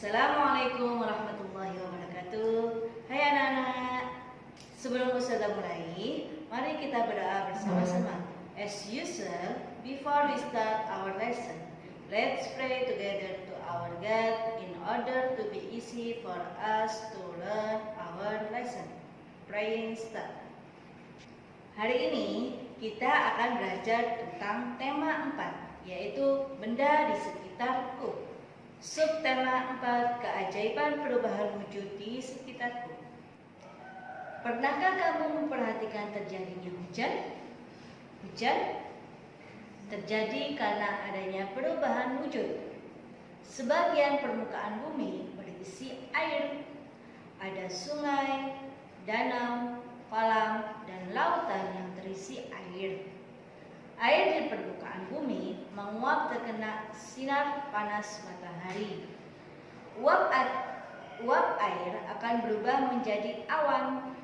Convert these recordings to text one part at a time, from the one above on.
Assalamualaikum warahmatullahi wabarakatuh. Hai anak-anak. Sebelum Ustazah mulai, mari kita berdoa bersama-sama. As usual, before we start our lesson, let's pray together to our God in order to be easy for us to learn our lesson. Praying start. Hari ini kita akan belajar tentang tema 4, yaitu benda di sekitarku. Subtema 4, keajaiban perubahan wujud di sekitarku. Pernahkah kamu memperhatikan terjadinya hujan? Hujan terjadi karena adanya perubahan wujud. Sebagian permukaan bumi berisi air. Ada sungai, danau, kolam, dan lautan yang terisi air. Air di permukaan bumi menguap terkena sinar panas matahari. Uap air akan berubah menjadi awan.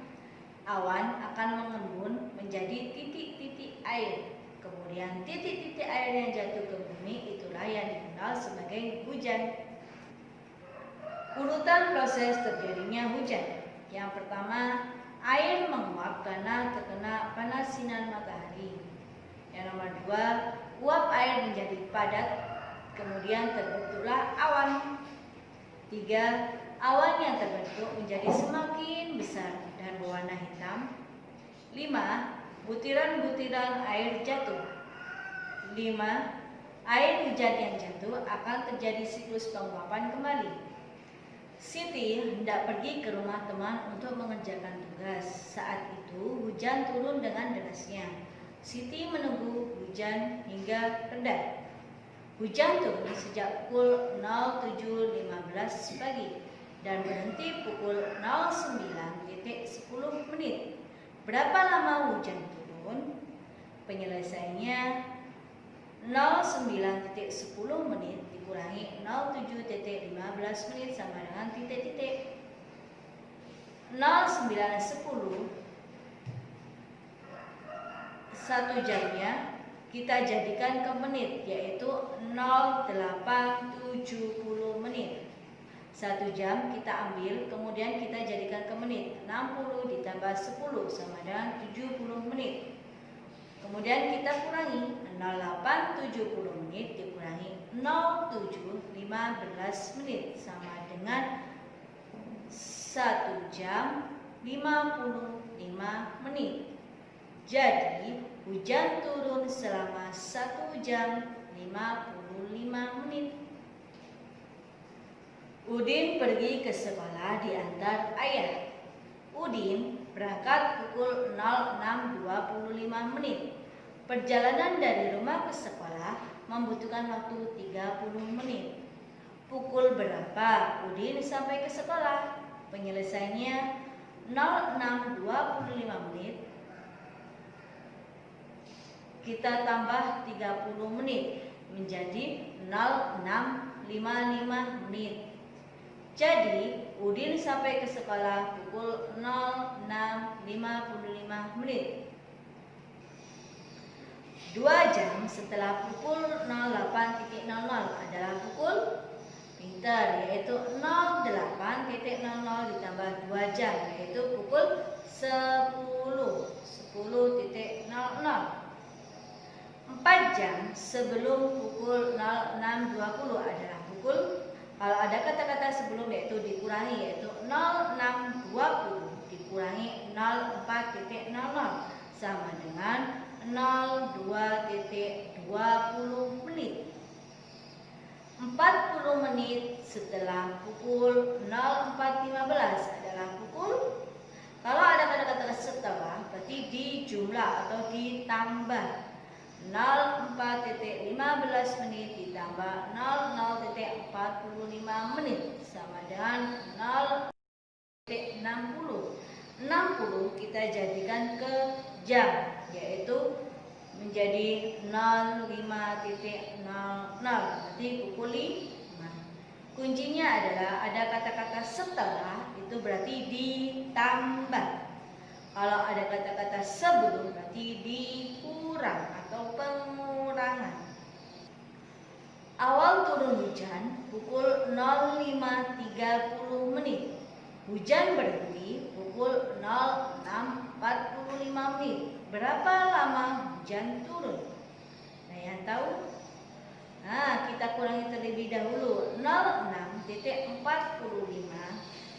Awan akan mengembun menjadi titik-titik air. Kemudian titik-titik air yang jatuh ke bumi itulah yang dikenal sebagai hujan. Urutan proses terjadinya hujan. Yang pertama, air menguap karena terkena panas sinar matahari. Yang nomor 2, uap air menjadi padat, kemudian terbentuklah awan. 3, awan yang terbentuk menjadi semakin besar dan berwarna hitam. 5, butiran-butiran air jatuh. 5, air hujan yang jatuh akan terjadi siklus penguapan kembali. Siti hendak pergi ke rumah teman untuk mengerjakan tugas. Saat itu hujan turun dengan derasnya. Siti menunggu hujan hingga reda. Hujan turun sejak pukul 07.15 pagi dan berhenti pukul 09.10. Berapa lama hujan turun? Penyelesaiannya 09.10 menit dikurangi 07.15 menit sama dengan titik-titik. 09.10 1 jamnya kita jadikan ke menit, yaitu 0870 menit. 1 jam kita ambil, kemudian kita jadikan ke menit. 60 ditambah 10 sama dengan 70 menit. Kemudian kita kurangi 0870 menit dikurangi 0715 menit sama dengan 1 jam 55 menit. Jadi hujan turun selama 1 jam 55 menit. Udin pergi ke sekolah diantar ayah. Udin berangkat pukul 06.25 menit. Perjalanan dari rumah ke sekolah membutuhkan waktu 30 menit. Pukul berapa Udin sampai ke sekolah? Penyelesaiannya 06.25 menit. Kita tambah 30 menit menjadi 06.55 menit. Jadi Udin sampai ke sekolah pukul 06.55 menit. 2 jam setelah pukul 08.00 adalah pukul pintar, yaitu 08.00 ditambah 2 jam, yaitu pukul 10.00. 4 jam sebelum pukul 06.20 adalah pukul, kalau ada kata-kata sebelum yaitu dikurangi, yaitu 06.20 dikurangi 04.00 sama dengan 02.20 menit. 40 menit setelah pukul 04.15 adalah pukul, kalau ada kata-kata setelah berarti dijumlah atau ditambah. 04.15 menit ditambah 00.45 menit sama dengan 0.60. 60 kita jadikan ke jam, yaitu menjadi 05.00, berarti pukul 5. Kuncinya adalah ada kata-kata setelah, itu berarti ditambah. Kalau ada kata-kata sebelum berarti dikurang atau pengurangan. Awal turun hujan pukul 05.15 30 menit. Hujan berhenti pukul 06.45 menit. Berapa lama hujan turun? Nah, yang tahu? Nah, kita kurangi terlebih dahulu. 06.45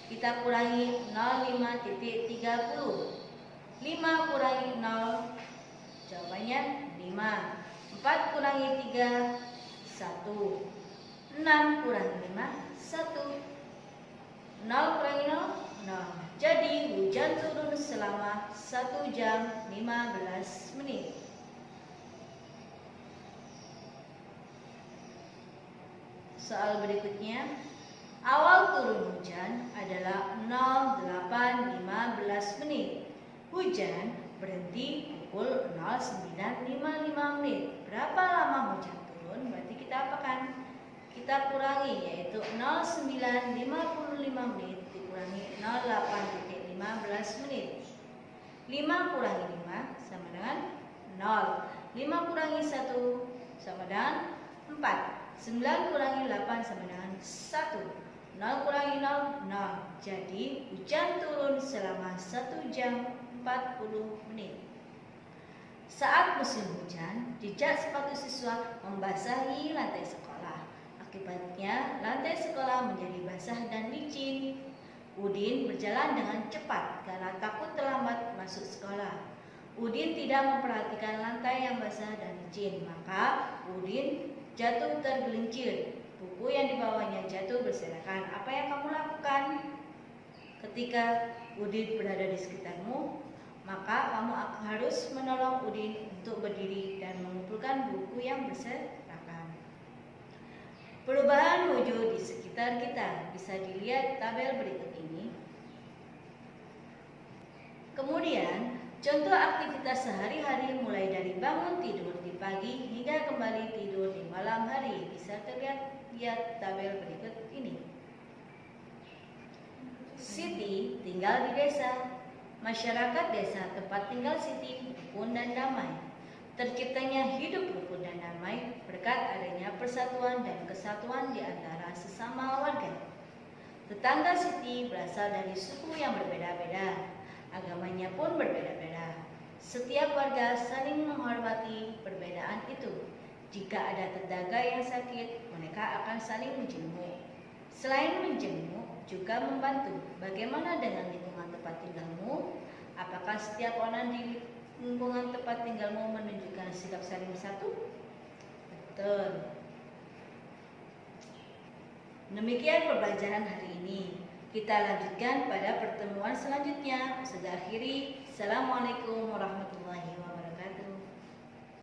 kita kurangi 05.30. 5 kurangi 0, jawabannya 5. 4 kurangi 3, 1. 6 kurangi 5, 1. 0 kurangi 0, 0. Jadi hujan turun selama 1 jam 15 menit. Soal berikutnya, awal turun hujan adalah 08.15 menit. Hujan berhenti pukul 09.55 menit. Berapa lama hujan turun? Berarti kita apakan? Kita kurangi, yaitu 09.55 menit dikurangi 08.15 menit. 5 kurangi 5 sama dengan 0. 5 kurangi 1 sama dengan 4. 9 kurangi 8 sama dengan 1. 0 kurangi 0, 0. Jadi hujan turun selama 1 jam 40 menit. Saat musim hujan, jejak sepatu siswa membasahi lantai sekolah. Akibatnya lantai sekolah menjadi basah dan licin. Udin berjalan dengan cepat karena takut terlambat masuk sekolah. Udin tidak memperhatikan lantai yang basah dan licin, maka Udin jatuh tergelincir. Buku yang dibawanya jatuh berserakan. Apa yang kamu lakukan ketika Udin berada di sekitarmu? Maka kamu harus menolong Udin untuk berdiri dan mengumpulkan buku yang berserakan. Perubahan wujud di sekitar kita bisa dilihat tabel berikut ini. Kemudian, contoh aktivitas sehari-hari mulai dari bangun tidur di pagi hingga kembali tidur di malam hari bisa terlihat tabel berikut ini. Siti tinggal di desa. Masyarakat desa tempat tinggal Siti rukun dan damai. Terciptanya hidup rukun dan damai berkat adanya persatuan dan kesatuan di antara sesama warga. Tetangga Siti berasal dari suku yang berbeda-beda. Agamanya pun berbeda-beda. Setiap warga saling menghormati perbedaan itu. Jika ada tetangga yang sakit, mereka akan saling menjenguk. Selain menjenguk, juga membantu. Bagaimana dengan lingkungan tempat tinggalmu? Apakah setiap orang di lingkungan tempat tinggalmu menunjukkan sikap saling bersatu? Betul. Demikian pembelajaran hari ini. Kita lanjutkan pada pertemuan selanjutnya. Sudah akhiri. Assalamualaikum warahmatullahi wabarakatuh.